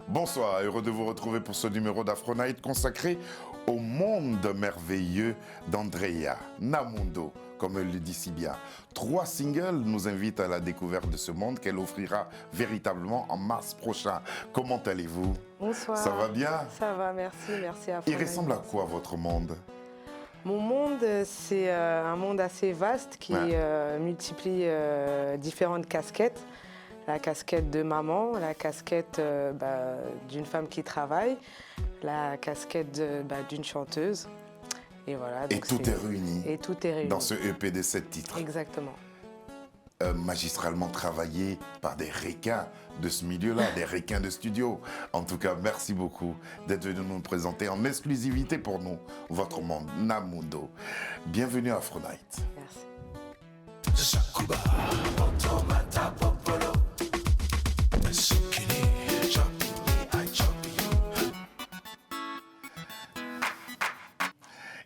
Bonsoir, heureux de vous retrouver pour ce numéro d'Afro-Night consacré au monde merveilleux d'Andrea Namundo, comme elle le dit si bien. 3 singles nous invitent à la découverte de ce monde qu'elle offrira véritablement en mars prochain. Comment allez-vous? Bonsoir. Ça va bien? Ça va, merci à Il ressemble à quoi votre monde? Mon monde, c'est un monde assez vaste qui multiplie différentes casquettes. La casquette de maman, la casquette d'une femme qui travaille, la casquette d'une chanteuse. Et voilà. Et tout est réuni. Et tout est réuni. Dans ce EP de 7 titres. Exactement. Magistralement travaillé par des requins de ce milieu-là, des requins de studio. En tout cas, merci beaucoup d'être venu nous présenter en exclusivité pour nous votre monde, Namundo. Bienvenue à Afro-Night. Merci.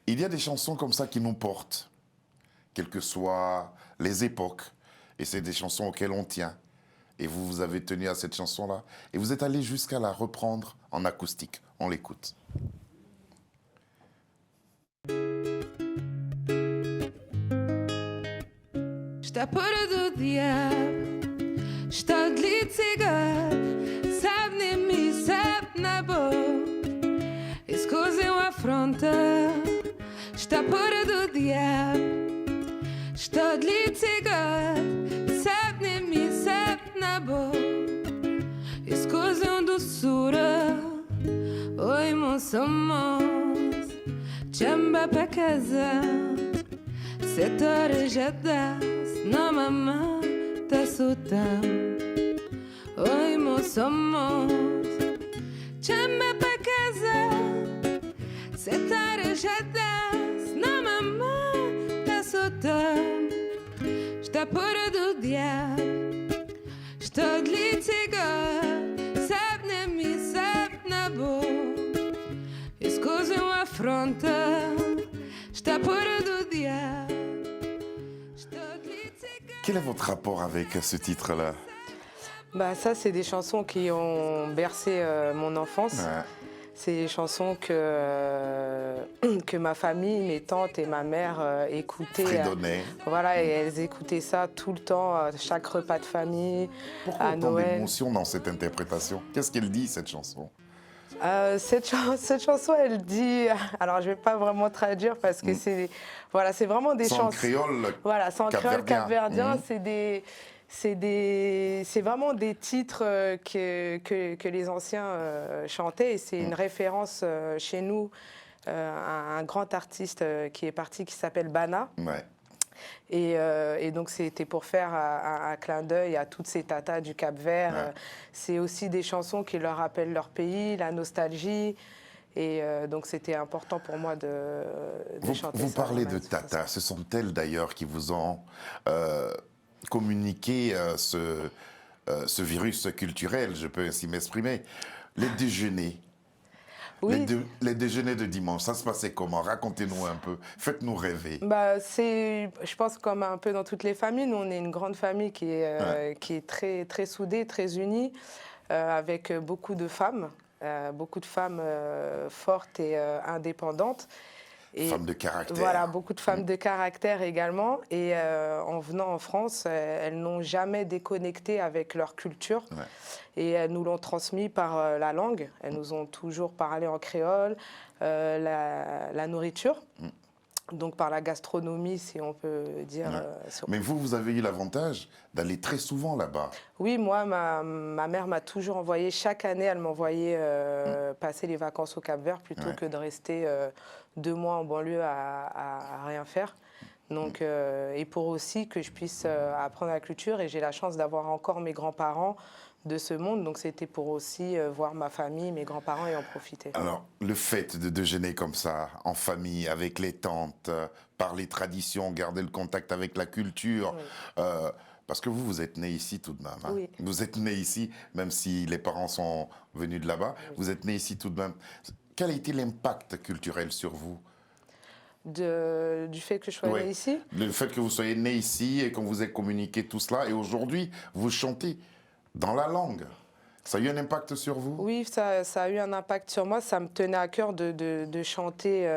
Il y a des chansons comme ça qui nous portent, quelles que soient les époques. Et c'est des chansons auxquelles on tient. Et vous avez tenu à cette chanson-là. Et vous êtes allé jusqu'à la reprendre en acoustique. On l'écoute. Está pura do diabo, está de cigarro, sabe nem me sabe na boca. Escusem a afronta, está pura do diabo, está de cigarro, sabe nem me sabe na boca. Escusem doçura, oi moça moça, chamba para casa, 7 horas já dá. Na mamã tá soltando. Oi, moço, moço, chama pra casa. 7 horas já dá. Na mamã tá soltando. Está pura do diabo. Estou de litigar. Sabe nem me sabe na boca. Escusem a afronta. Está pura do diabo. Quel est votre rapport avec ce titre-là? Ça, c'est des chansons qui ont bercé mon enfance. Ouais. C'est des chansons que ma famille, mes tantes et ma mère écoutaient. Fredonnaient. Voilà, et elles écoutaient ça tout le temps, à chaque repas de famille, Pourquoi à autant Noël. d'émotion dans cette interprétation? Qu'est-ce qu'elle dit, cette chanson? Cette chanson, elle dit... Alors, je ne vais pas vraiment traduire parce que c'est vraiment des chansons... Sans créole, Voilà, sans créole capverdien, c'est vraiment des titres que les anciens chantaient. Et c'est une référence chez nous à un grand artiste qui est parti, qui s'appelle Bana. Ouais. Et donc, c'était pour faire un clin d'œil à toutes ces tatas du Cap-Vert. Ouais. C'est aussi des chansons qui leur rappellent leur pays, la nostalgie. Et donc, c'était important pour moi de chanter ça. Vous parlez de tatas. Ce sont elles, d'ailleurs, qui vous ont communiqué ce virus culturel, je peux ainsi m'exprimer. Les déjeuners. Oui. Les déjeuners de dimanche, ça se passait comment? Racontez-nous un peu, faites-nous rêver. Je pense comme un peu dans toutes les familles, nous on est une grande famille qui est très, très soudée, très unie, avec beaucoup de femmes fortes et indépendantes. Et femmes de caractère. Voilà, beaucoup de femmes de caractère également. Et en venant en France, elles n'ont jamais déconnecté avec leur culture. Ouais. Et elles nous l'ont transmis par la langue. Elles nous ont toujours parlé en créole, la nourriture. Donc par la gastronomie, si on peut dire. Ouais. Mais vous avez eu l'avantage d'aller très souvent là-bas. Oui, moi, ma mère m'a toujours envoyé, chaque année, elle m'envoyait passer les vacances au Cap-Vert plutôt que de rester 2 mois en banlieue à rien faire. Donc, et pour aussi que je puisse apprendre la culture. Et j'ai la chance d'avoir encore mes grands-parents de ce monde. Donc c'était pour aussi voir ma famille, mes grands-parents et en profiter. Alors, le fait de déjeuner comme ça, en famille, avec les tantes, par les traditions, garder le contact avec la culture, oui. Parce que vous êtes né ici tout de même. Hein. Oui. Vous êtes né ici, même si les parents sont venus de là-bas, oui. Vous êtes né ici tout de même. Quel a été l'impact culturel sur vous? Du fait que je sois né ici? Le fait que vous soyez né ici et qu'on vous ait communiqué tout cela. Et aujourd'hui, vous chantez dans la langue. Ça a eu un impact sur vous? Oui, ça a eu un impact sur moi. Ça me tenait à cœur de chanter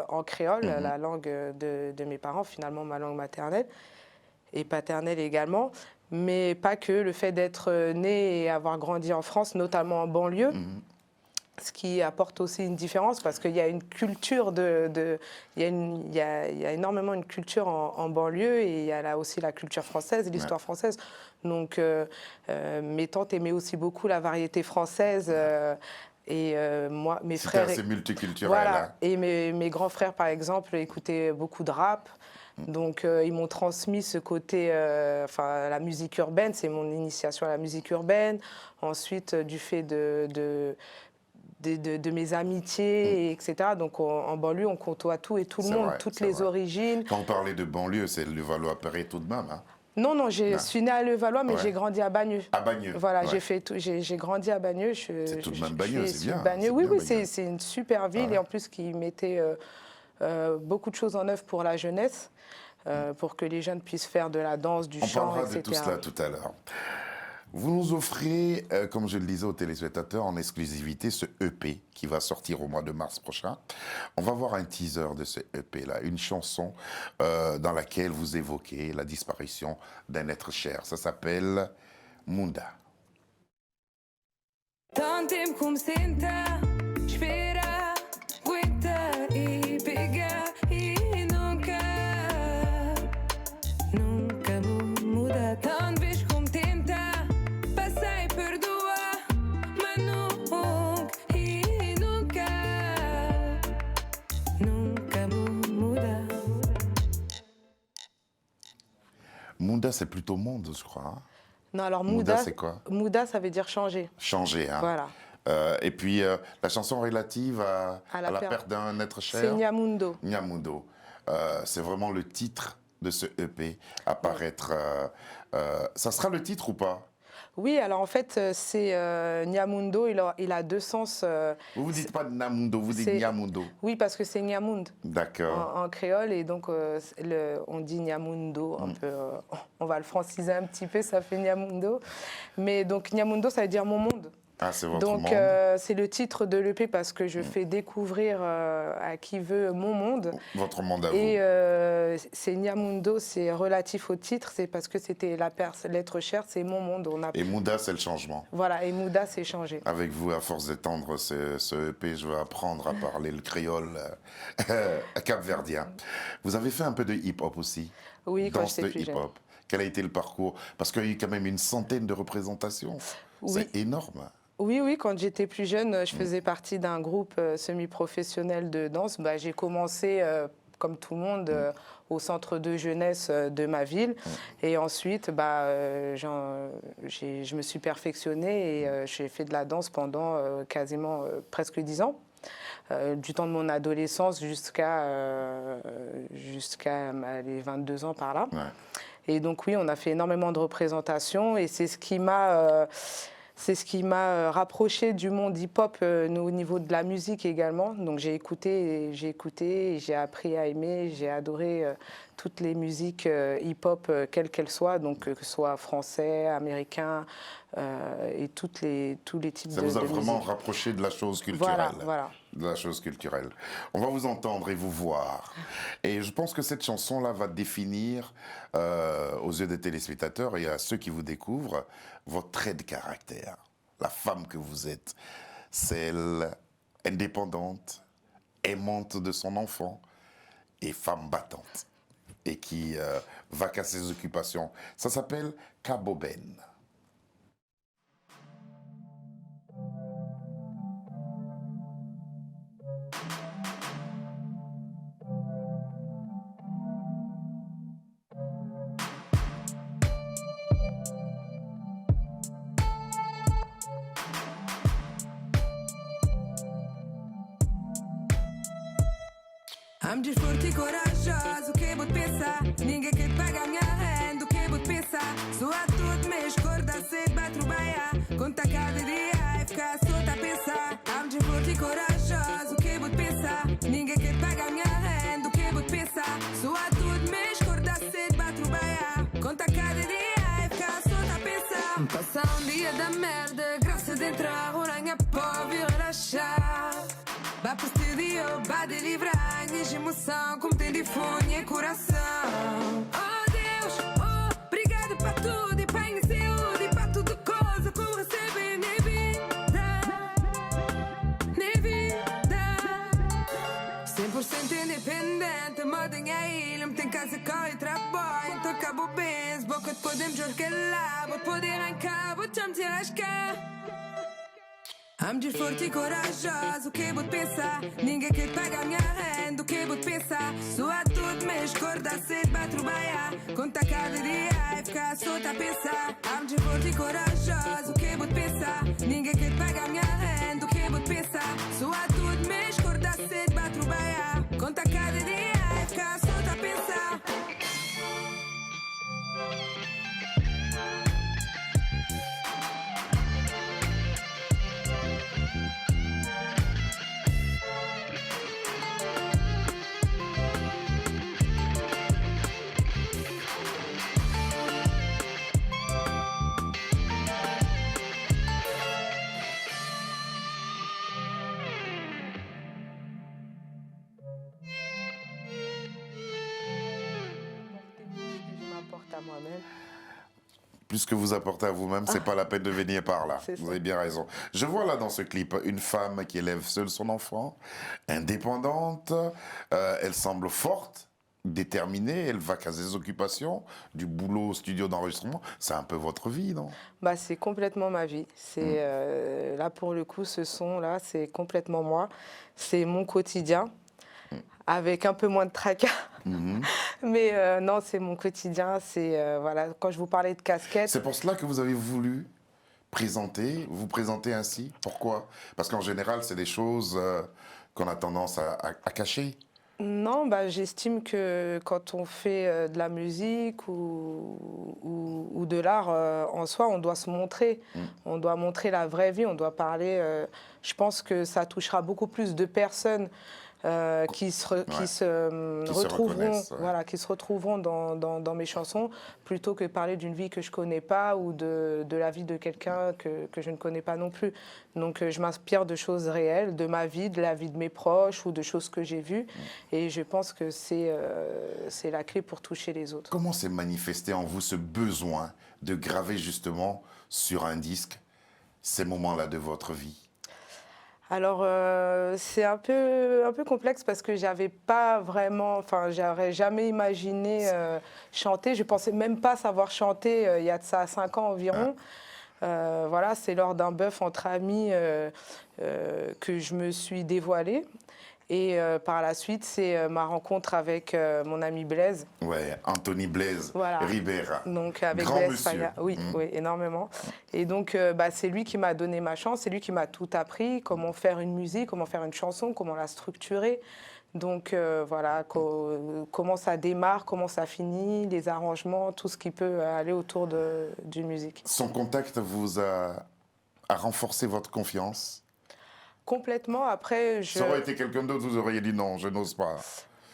en créole, la langue de mes parents, finalement ma langue maternelle et paternelle également. Mais pas que, le fait d'être né et avoir grandi en France, notamment en banlieue, ce qui apporte aussi une différence parce qu'il y a une culture il y a énormément une culture en banlieue et il y a là aussi la culture française, l'histoire française. Donc mes tantes aimaient aussi beaucoup la variété française et moi, mes frères... C'est assez multiculturel. Voilà, hein. et mes grands frères par exemple écoutaient beaucoup de rap. Donc ils m'ont transmis ce côté, la musique urbaine, c'est mon initiation à la musique urbaine. Ensuite, du fait de mes amitiés, etc. Donc en banlieue, on côtoie tout et tout le monde, Vrai, toutes les origines. Quand on parlait de banlieue, c'est Levallois-Perret tout de même. Hein. Non, je suis née à Levallois, mais j'ai grandi à Bagneux. À Bagneux. Voilà, j'ai grandi à Bagneux. C'est tout de même Bagneux, c'est bien. Bagneux. Oui, Bagneux. c'est une super ville et en plus qui mettait beaucoup de choses en œuvre pour la jeunesse, pour que les jeunes puissent faire de la danse, du chant, On parlera etc. de tout cela tout à l'heure. Vous nous offrez, comme je le disais aux téléspectateurs, en exclusivité ce EP qui va sortir au mois de mars prochain. On va voir un teaser de ce EP-là, une chanson dans laquelle vous évoquez la disparition d'un être cher. Ça s'appelle Munda. Munda, c'est plutôt monde, je crois. Hein. Non, alors Mouda, c'est quoi? Mouda, ça veut dire changer. Changer, hein. Voilà. Et puis, la chanson relative à la perte d'un être cher. C'est Nyamundo. Nyamundo. C'est vraiment le titre de ce EP à paraître. Ça sera le titre ou pas? Oui, alors en fait, c'est Nyamundo, il a deux sens. Vous ne dites pas Namundo, vous dites Nyamundo. Oui, parce que c'est Nyamund en créole, et donc on dit Nyamundo, un peu, on va le franciser un petit peu, ça fait Nyamundo. Mais donc Nyamundo, ça veut dire mon monde. Ah, c'est votre monde. Donc c'est le titre de l'EP parce que je fais découvrir à qui veut mon monde. Votre monde à vous. Et c'est Nyamundo, c'est relatif au titre, c'est parce que c'était l'être cher, c'est mon monde. Et Mouda, c'est le changement. Voilà, et Mouda, c'est changé. Avec vous, à force d'étendre ce EP, je vais apprendre à parler le créole capverdien. Vous avez fait un peu de hip-hop aussi? Oui, quand j'étais plus jeune. Quel a été le parcours? Parce qu'il y a eu quand même une centaine de représentations. Oui. C'est énorme. Oui, quand j'étais plus jeune, je faisais partie d'un groupe semi-professionnel de danse. J'ai commencé, comme tout le monde, au centre de jeunesse de ma ville. Et ensuite, je me suis perfectionnée et j'ai fait de la danse pendant quasiment presque 10 ans. Du temps de mon adolescence jusqu'à les 22 ans par là. Ouais. Et donc oui, on a fait énormément de représentations et c'est ce qui m'a... rapproché du monde hip-hop au niveau de la musique également. Donc j'ai écouté, j'ai appris à aimer, j'ai adoré toutes les musiques hip-hop, quelles qu'elles soient, donc que ce soit français, américain et tous les types de musique. Ça vous a vraiment rapproché de la chose culturelle. Voilà. De la chose culturelle. On va vous entendre et vous voir. Et je pense que cette chanson-là va définir, aux yeux des téléspectateurs et à ceux qui vous découvrent, votre trait de caractère. La femme que vous êtes, celle indépendante, aimante de son enfant et femme battante. Et qui va qu'à ses occupations. Ça s'appelle Kaboben. Am de forte e corajosa, o que vou pensar? Ninguém quer pagar minha renda, o que vou pensar? Sou a tudo, mas corda cedo, vai trabalhar. Conta cada dia e ficar solta a pensar. Am de forte e corajosa, o que vou pensar? Ninguém quer pagar minha renda, o que vou pensar? Sou a tudo, mas corda cedo, vai trabalhar. Conta cada dia e ficar solta a pensar. Passar dia da merda, graças dentro una mia povera relaxar. Vai pro studio, vai de livrar minhas emoções, como tem de fone e coração. Oh Deus, oh, obrigado pra tudo e pra iniciar e pra tudo coisa como receber na vida, na vida. 100% independente, moda em ilha, me tem casa, carro e trabalho, então acabou bem, boca de podemos jogar lá, vou poder arrancar, vou te meter a lascar. I'm just forte e corajosa, o que vou pensar? Ninguém quer pagar minha renda, o que vou pensar? Sou a tudo, mas acordar cedo para trabalhar. Conta cada dia e ficar solta a pensar. I'm just forte e corajosa, o que vou pensar? Ninguém quer pagar minha renda, o que vou pensar? Sou a tudo, mas acordar cedo para trabalhar. Conta cada dia e ficar solta a pensar. Je m'apporte à moi-même. Puisque vous apportez à vous-même, c'est pas la peine de venir par là. C'est Vous ça. avez bien raison. Je vois là dans ce clip une femme qui élève seule son enfant, indépendante, elle semble forte, déterminée, elle va qu'à ses occupations, du boulot au studio d'enregistrement. C'est un peu votre vie, non? Bah, c'est complètement ma vie. C'est là pour le coup, ce son-là, c'est complètement moi. C'est mon quotidien, avec un peu moins de tracas. Mais non, c'est mon quotidien. C'est voilà, quand je vous parlais de casquette. C'est pour cela que vous avez voulu vous présenter ainsi. Pourquoi? Parce qu'en général, c'est des choses qu'on a tendance à cacher. Non, bah, j'estime que quand on fait de la musique ou de l'art en soi, on doit se montrer. On doit montrer la vraie vie, on doit parler. Je pense que ça touchera beaucoup plus de personnes qui se retrouveront, reconnaissent, ouais. voilà, qui se retrouveront dans mes chansons, plutôt que parler d'une vie que je connais pas ou de la vie de quelqu'un que je ne connais pas non plus. Donc je m'inspire de choses réelles, de ma vie, de la vie de mes proches ou de choses que j'ai vues. Et je pense que c'est la clé pour toucher les autres. Comment s'est manifesté en vous ce besoin de graver justement sur un disque ces moments-là de votre vie? Alors, c'est un peu complexe parce que j'avais pas vraiment, enfin, j'aurais jamais imaginé chanter. Je pensais même pas savoir chanter il y a de ça 5 ans environ. Voilà, c'est lors d'un bœuf entre amis que je me suis dévoilée. Et par la suite, c'est ma rencontre avec mon ami Blaise. Ouais, Anthony Blaise Voilà. Ribera. Donc avec Grand Blaise monsieur. Paga. Oui, oui, énormément. Et donc bah, c'est lui qui m'a donné ma chance, c'est lui qui m'a tout appris, comment faire une musique, comment faire une chanson, comment la structurer. Donc voilà, comment ça démarre, comment ça finit, les arrangements, tout ce qui peut aller autour d'une musique. Son contact vous a renforcé votre confiance? Complètement, après... Ça aurait été quelqu'un d'autre, vous auriez dit non, je n'ose pas.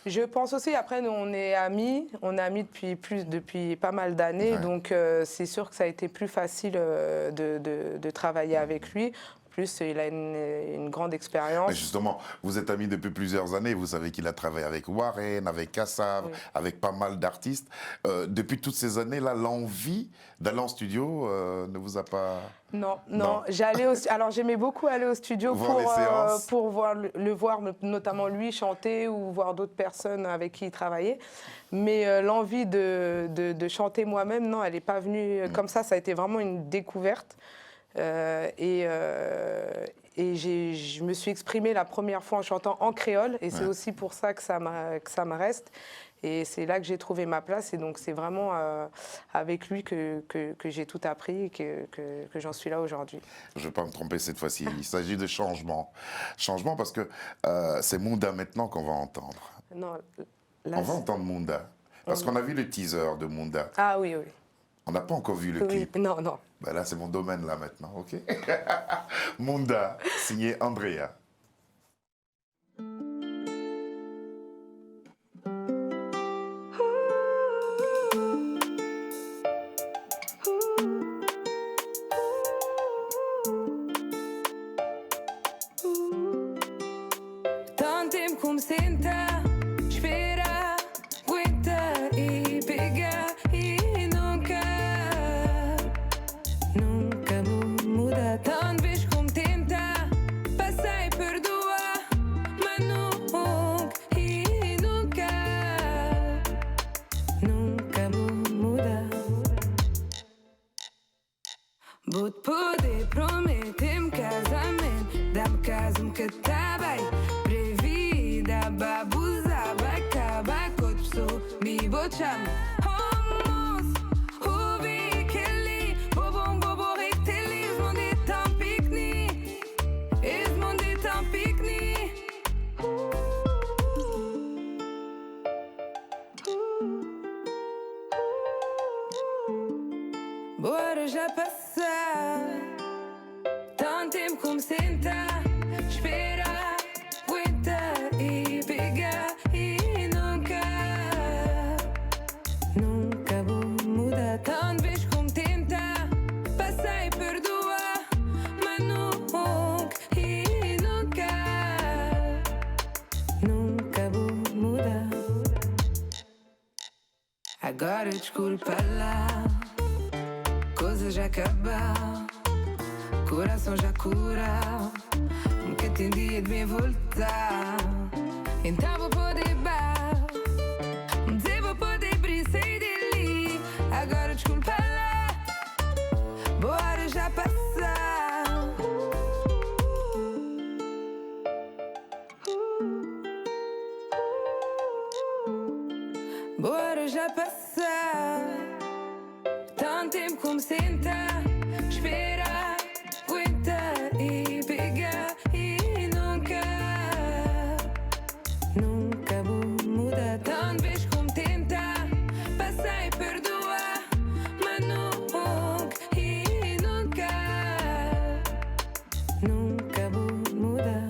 Je pense aussi, après, nous, on est amis depuis pas mal d'années, Ouais. donc c'est sûr que ça a été plus facile de travailler avec lui. En plus, il a une grande expérience. Mais justement, vous êtes amis depuis plusieurs années, vous savez qu'il a travaillé avec Warren, avec Kassav, Oui. avec pas mal d'artistes. Depuis toutes ces années-là, l'envie d'aller en studio ne vous a pas... Non, Non. non. Alors j'aimais beaucoup aller au studio Voir les séances. pour voir le voir, notamment lui chanter ou voir d'autres personnes avec qui il travaillait. Mais l'envie de chanter moi-même, non, elle n'est pas venue comme ça. Ça a été vraiment une découverte. Et je me suis exprimée la première fois en chantant en créole. Et c'est Ouais. aussi pour ça que ça me reste. Et c'est là que j'ai trouvé ma place. Et donc, c'est vraiment avec lui que j'ai tout appris et que j'en suis là aujourd'hui. Je ne vais pas me tromper cette fois-ci, il s'agit de changement. Changement parce que c'est Munda maintenant qu'on va entendre. Non, là, On va entendre Munda. Parce qu'on a vu le teaser de Munda. Ah oui, oui. On n'a pas encore vu le Oui, clip. non, non. Ben là, c'est mon domaine là maintenant, ok? Munda, signé Andrea. Tanto como senta, espera, aguenta e pega e nunca muda. Tanto vez como tenta, passa e perdoa, mas nunca e nunca muda. Vou-te poder prometer-me casamento, dá-me caso-me que tá bem. Previda, babuza, vai acabar com outra pessoa. Me vou te chamar. Oh, moço, ouvi que ali, bobo, rico, esse mundo é tão piqueni. Esse mundo é tão piqueni. Bora já passar. Tanto tempo como senta, espera, aguenta e pega e nunca vou mudar. Tanto vez como tenta, passa e perdoa, mas nunca e nunca vou mudar. Agora desculpa lá, coisa já acabou, coração já cura, nunca tem dia de me voltar. Então vou poder dizer vou poder abrir, sair dali. Agora desculpa lá, bora já passar. Bora já passar. Tanto tempo como senta, espera, aguenta e pega e nunca vou mudar. Tanto vez como tenta, passa e perdoa, mas nunca e nunca vou mudar.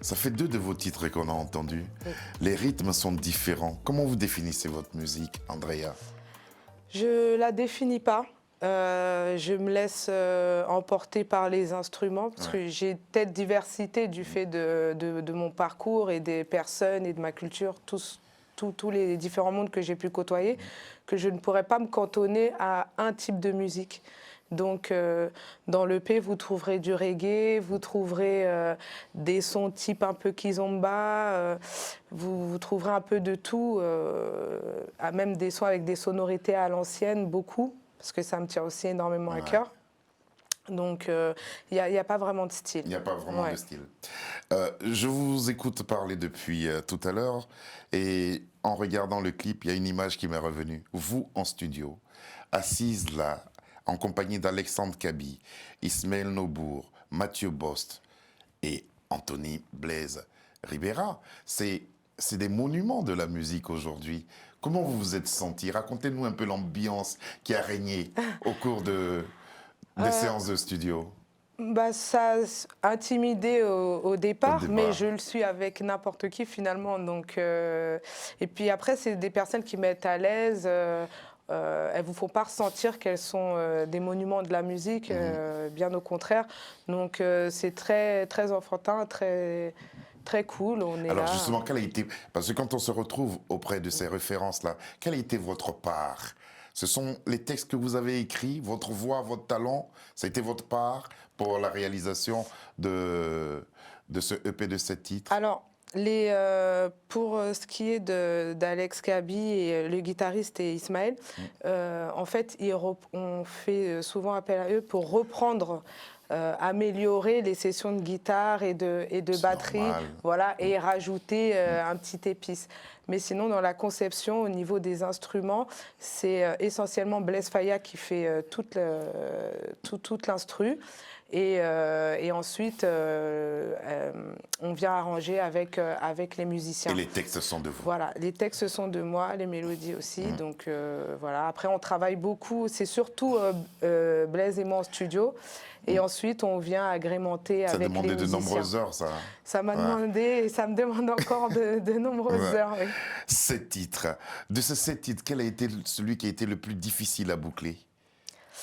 Ça fait 2 de vos titres qu'on a entendus. Les rythmes sont différents. Comment vous définissez votre musique, Andrea? Je la définis pas. Je me laisse emporter par les instruments parce que j'ai telle diversité du fait de mon parcours et des personnes et de ma culture, tous les différents mondes que j'ai pu côtoyer, que je ne pourrais pas me cantonner à un type de musique. Donc, dans l'EP, vous trouverez du reggae, vous trouverez des sons type un peu kizomba, vous trouverez un peu de tout, même des sons avec des sonorités à l'ancienne, beaucoup, parce que ça me tient aussi énormément à cœur. Donc, il n'y a pas vraiment de style. Il n'y a pas vraiment de style. Je vous écoute parler depuis tout à l'heure et en regardant le clip, il y a une image qui m'est revenue. Vous en studio, assise là, en compagnie d'Alexandre Kaby, Ismaël Nobour, Mathieu Bost et Anthony Blaise Ribera. C'est des monuments de la musique aujourd'hui. Comment vous vous êtes senti? Racontez-nous un peu l'ambiance qui a régné au cours des séances de studio. Ça a intimidé au départ, mais je le suis avec n'importe qui finalement. Donc, et puis après, c'est des personnes qui mettent à l'aise. Elles vous font pas ressentir qu'elles sont des monuments de la musique, bien au contraire. Donc c'est très, très enfantin, très, très cool. On est Alors là. justement, quelle a été, parce que quand on se retrouve auprès de ces références-là, quelle a été votre part? Ce sont les textes que vous avez écrits, votre voix, votre talent, ça a été votre part pour la réalisation de ce EP de 7 titres? Alors, pour ce qui est d'Alex Kaby et le guitariste et Ismaël, en fait, on fait souvent appel à eux pour reprendre, améliorer les sessions de guitare et de batterie, voilà, et rajouter un petit épice. Mais sinon, dans la conception, au niveau des instruments, c'est essentiellement Blaise Faya qui fait toute l'instru. Et ensuite, on vient arranger avec les musiciens. Et les textes sont de vous? Voilà, les textes sont de moi, les mélodies aussi. Donc voilà. Après, on travaille beaucoup. C'est surtout Blaise et moi en studio. Et ensuite, ensuite, on vient agrémenter Ça avec les demandait de musiciens. nombreuses heures, ça. Ça m'a demandé, et ça me demande encore de nombreuses heures. Oui. 7 titres. De ces 7 titres, quel a été celui qui a été le plus difficile à boucler?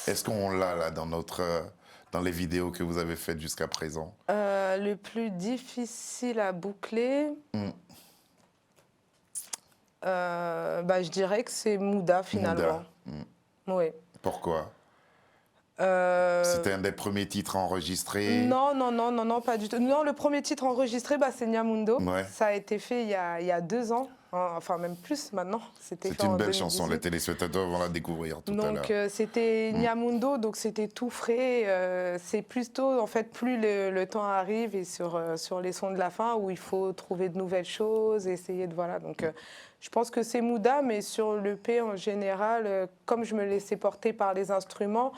Est-ce qu'on l'a là dans les vidéos que vous avez faites jusqu'à présent? Le plus difficile à boucler, je dirais que c'est Mouda finalement. Oui. Pourquoi? Euh, C'était un des premiers titres enregistrés? Non, pas du tout. Non, le premier titre enregistré, c'est Nyamundo. Ouais. Ça a été fait il y a 2 ans, hein, enfin même plus maintenant. C'est fait une en belle 2018. chanson, les téléspectateurs vont la découvrir tout à l'heure. Donc c'était Nyamundo, donc c'était tout frais. C'est plutôt, en fait, plus le temps arrive et sur les sons de la fin où il faut trouver de nouvelles choses, essayer de, voilà. Donc je pense que c'est Mouda, mais sur l'EP en général, comme je me laissais porter par les instruments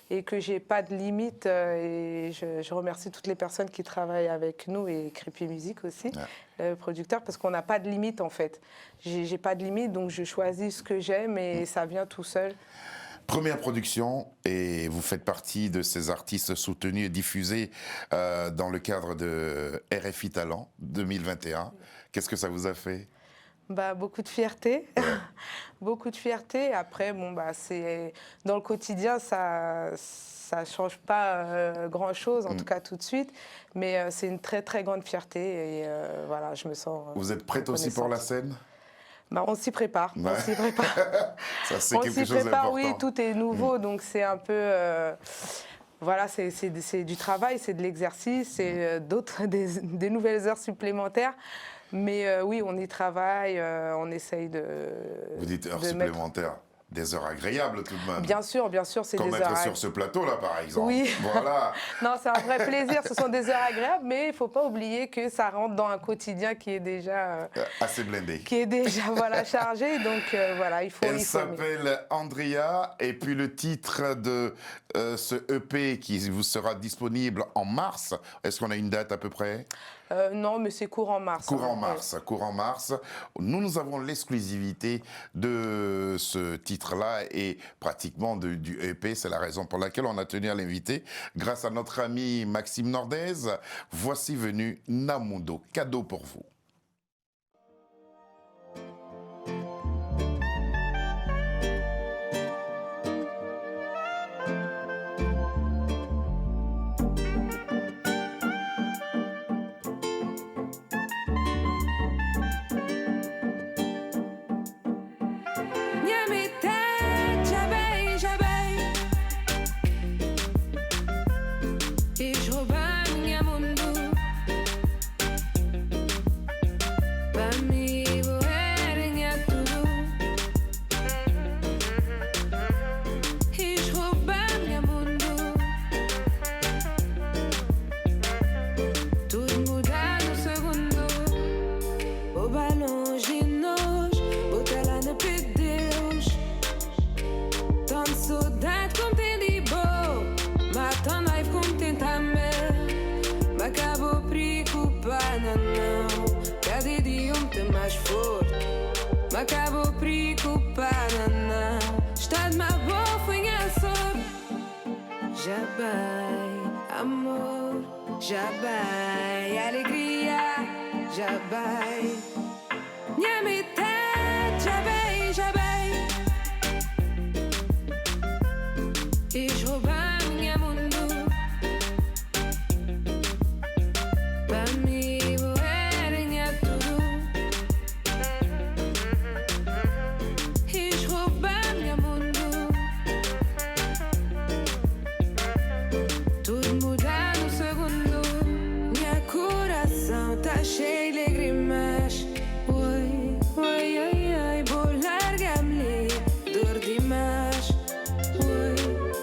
et que j'ai pas de limite, et je remercie toutes les personnes qui travaillent avec nous et Creepy Music aussi, le producteur, parce qu'on n'a pas de limite en fait. J'ai pas de limite, donc je choisis ce que j'aime et ça vient tout seul. Première production, et vous faites partie de ces artistes soutenus et diffusés dans le cadre de RFI Talent 2021. Qu'est-ce que ça vous a fait? Beaucoup de fierté, beaucoup de fierté. Après, c'est dans le quotidien, ça change pas grand-chose, en tout cas tout de suite. Mais c'est une très très grande fierté et voilà, je me sens. Vous êtes prête aussi pour la scène? On s'y prépare. Ouais. On s'y prépare. Ça, c'est quelque chose d'important. Oui, tout est nouveau, donc c'est un peu. Voilà, c'est du travail, c'est de l'exercice, c'est des nouvelles heures supplémentaires. Mais oui, on y travaille, on essaye de. Vous dites heures supplémentaires, des heures agréables tout de même. Bien sûr, c'est des heures. Comme être sur ce plateau-là, par exemple. Oui. Voilà. Non, c'est un vrai plaisir, ce sont des heures agréables, mais il ne faut pas oublier que ça rentre dans un quotidien qui est déjà. Assez blindé. Qui est déjà chargé, donc voilà, il faut. Elle s'appelle Andrea, et puis le titre de ce EP qui vous sera disponible en mars. Est-ce qu'on a une date à peu près? Non, mais c'est courant mars. Courant mars. Nous avons l'exclusivité de ce titre-là et pratiquement du EP. C'est la raison pour laquelle on a tenu à l'inviter. Grâce à notre ami Maxime Nordez, voici venu Namundo. Cadeau pour vous. M'acabo preocupada, não. Está de má boa, foi a sorte. Já vai, amor. Já vai, alegria. Já vai. Minha metade, já vai, já vai. Quis roubar minha mundo. Para mim, cheio de lágrimas. Oi, oi, oi, oi, vou largar-me, dor demais. Oi,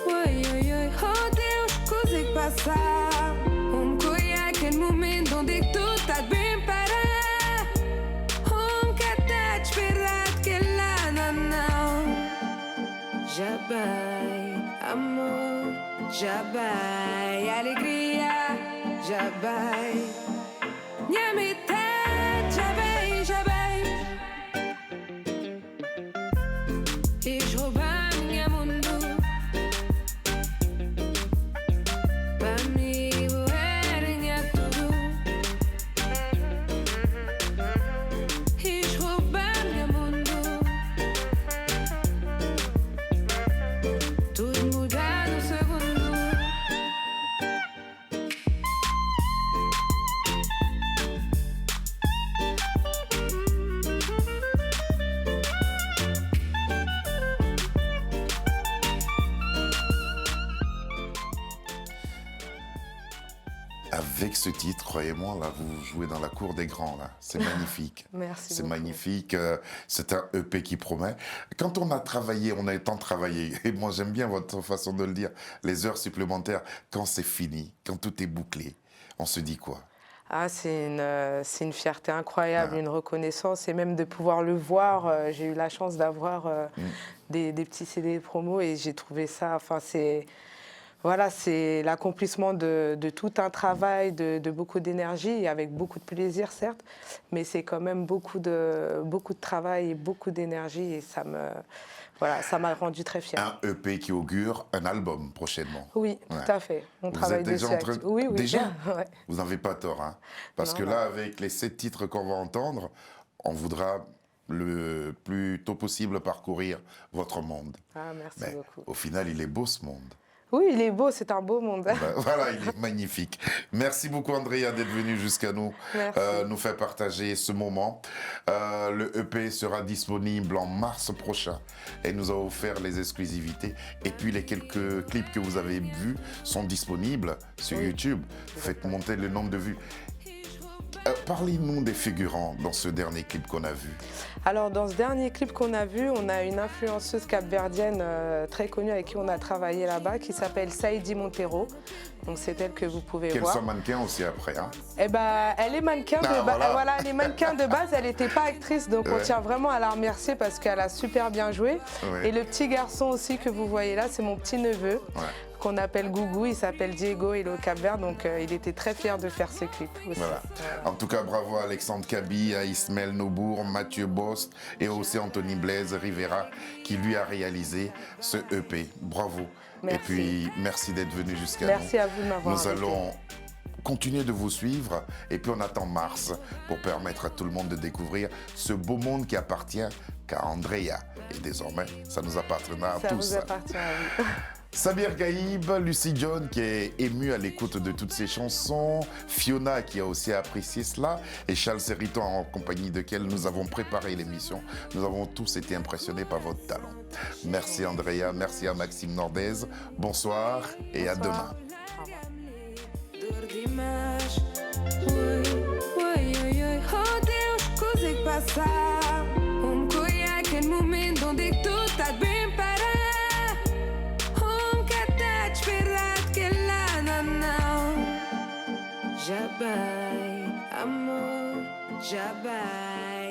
oi, oi, oi, oh Deus, coisa que passar. Coi aquele momento onde tudo está bem parar. Cada desesperado que lá não. Já vai, amor, já vai, alegria, já vai. Minha metade já vai, já vai. Quis roubar minha mundo. Para mim avec ce titre, croyez-moi, là, vous jouez dans la cour des grands, là. C'est magnifique. Merci C'est beaucoup. magnifique. C'est un EP qui promet. Quand on a travaillé, on a tant travaillé, et moi j'aime bien votre façon de le dire, les heures supplémentaires, quand c'est fini, quand tout est bouclé, on se dit quoi? Ah, c'est une fierté incroyable, une reconnaissance, et même de pouvoir le voir. J'ai eu la chance d'avoir des petits CD promo, et j'ai trouvé ça, enfin, voilà, c'est l'accomplissement de tout un travail, de beaucoup d'énergie, et avec beaucoup de plaisir, certes, mais c'est quand même beaucoup de travail et beaucoup d'énergie, et voilà, ça m'a rendu très fière. Un EP qui augure un album prochainement. Oui, Ouais. tout à fait. On Vous travaille êtes déjà dessus. en train... Oui, oui. Déjà Ouais. Vous n'avez pas tort, hein? Parce Non, que non. là, avec les 7 titres qu'on va entendre, on voudra le plus tôt possible parcourir votre monde. Ah, merci Mais beaucoup. au final, il est beau ce monde. Oui, il est beau, c'est un beau monde. Ben, voilà, il est magnifique. Merci beaucoup, Andrea, d'être venu jusqu'à nous, Merci. nous faire partager ce moment. Le EP sera disponible en mars prochain et nous a offert les exclusivités. Et puis, les quelques clips que vous avez vus sont disponibles sur Oui. YouTube. Faites monter le nombre de vues. Parlez-nous des figurants dans ce dernier clip qu'on a vu. Alors, dans ce dernier clip qu'on a vu, on a une influenceuse capverdienne très connue avec qui on a travaillé là-bas, qui s'appelle Saïdi Montero. Donc, c'est elle que vous pouvez Qu'elle voir. soit mannequin aussi après. Hein. Eh ben, elle est mannequin de base. Voilà, elle est mannequin de base. Elle n'était pas actrice, donc on Ouais. tient vraiment à la remercier parce qu'elle a super bien joué. Ouais. Et le petit garçon aussi que vous voyez là, c'est mon petit neveu. Ouais. Qu'on appelle Gougou, il s'appelle Diego, il est au Cap-Vert, donc il était très fier de faire ce clip aussi. Voilà. En tout cas, bravo à Alexandre Kaby, à Ismaël Nobour, Mathieu Bost et aussi Anthony Blaise Rivera qui lui a réalisé ce EP. Bravo. Merci. Et puis, merci d'être venu jusqu'à nous. Merci à vous de m'avoir Nous invité. allons continuer de vous suivre et puis on attend mars pour permettre à tout le monde de découvrir ce beau monde qui appartient qu'à Andrea. Et désormais, ça nous appartiendra à Ça tous. vous appartient à vous. Samir Gaïb, Lucie John qui est émue à l'écoute de toutes ces chansons, Fiona qui a aussi apprécié cela et Charles Serriton en compagnie de qui nous avons préparé l'émission. Nous avons tous été impressionnés par votre talent. Merci Andrea, merci à Maxime Nordez. Bonsoir et à demain. Dor demais. Oi, oi, oi. Oh Deus, coisa que passar. Coi aquele momento onde tudo está bem parar. Cada desesperado que lá não. Já vai, amor, já vai.